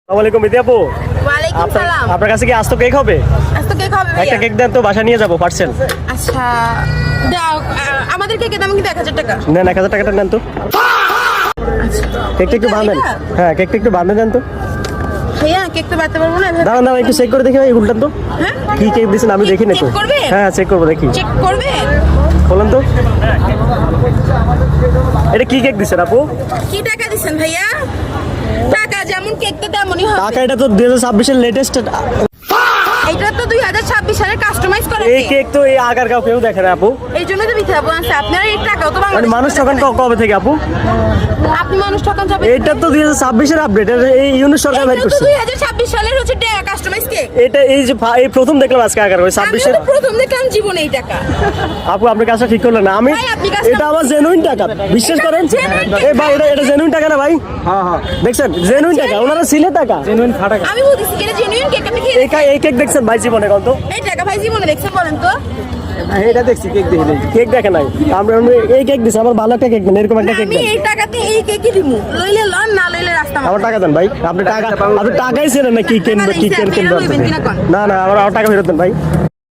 আসসালামু আলাইকুম আপু। ওয়ালাইকুম সালাম। আপনার কাছে কি আস্ত কেক হবে? আজ তো কেক হবে একটা ভাইয়া। কেক দেন তো, বাসা নিয়ে যাবো পার্সেল। আচ্ছা দাও, আমাদের কেকের দাম কিন্তু 1000 টাকা। নেন 1000 টাকাটা নেন তো। কেকটা একটু বাঁধেন। হ্যাঁ কেকটা একটু বাঁধে দেন তো। ভাইয়া কেক তো বাড়তে পারবো না। দাঁড়ান দাঁড়ান একটু চেক করে দেখি ভাই, উল্টান তো। হ্যাঁ কি কেক দিয়েছেন আমি দেখি না তো। চেক করবে? হ্যাঁ চেক করবো দেখি। চেক করবে? বলেন তো এটা কি কেক দিচ্ছেন আপু? কি টাকা দিছেন ভাইয়া? টাকা যেমন কেক তো তেমনই হবে। টাকা এটা তো 2026 এর লেটেস্ট। এটা তো 2026 সালে কাস্টমাইজ করা এই কেক তো এই আগার কেউ দেখে না আপু। এই জন্য তো মিথ্যা বলছে। আপনার এই টাকাও তো মানে বাংলাদেশ মানুষ ঠকান কবে থেকে আপু? আপনি মানুষ ঠকান যাবে। এটা তো 2026 এর আপডেট, এই ইউনিট সরকার বের এটা তো করছে। 2026 সালের হচ্ছে কাস্টমাইজ কেক। এটা এই যে এই প্রথম দেখলাম আজকে আগার ওই 26 আমি এর। তো প্রথম দেখলাম জীবনে এই টাকা। আপু আপনি কাজটা ঠিক করলেন না। আমি ভাই, আপনি কাজটা- এটা আমার জেনুইন টাকা, বিশ্বাস করেন। genuine টাকা। এই ভাই এটা জেনুইন টাকা না ভাই? হ্যাঁ হ্যাঁ দেখছেন জেনুইন টাকা, ওনারা ছিলে টাকা। জেনুইন ফাটা আমি বলতেছি এটা জেনুইন কেক। আপনি খেয়ে এই কেক দেখছেন ভাই জীবনে কত? এই টাকা ভাই জীবনে দেখছেন বলেন তো? এটা দেখছি কেক দেখি নাই কেক দেখে নাই। আমরা এই কেক দিছে, আমার ভালো একটা কেক দেন, এরকম একটা কেক আমি দেন। এই টাকাতে এই কেকই দিমু। লইলে লন, না লইলে রাস্তা আমার টাকা দেন ভাই। আপনি টাকাই ছিলেন না কি কিনবে কি কিনবে। টাকা দিছে, আপনি এটা লইবেন কিনা কোন? না না আমার টাকা ফেরত দেন ভাই।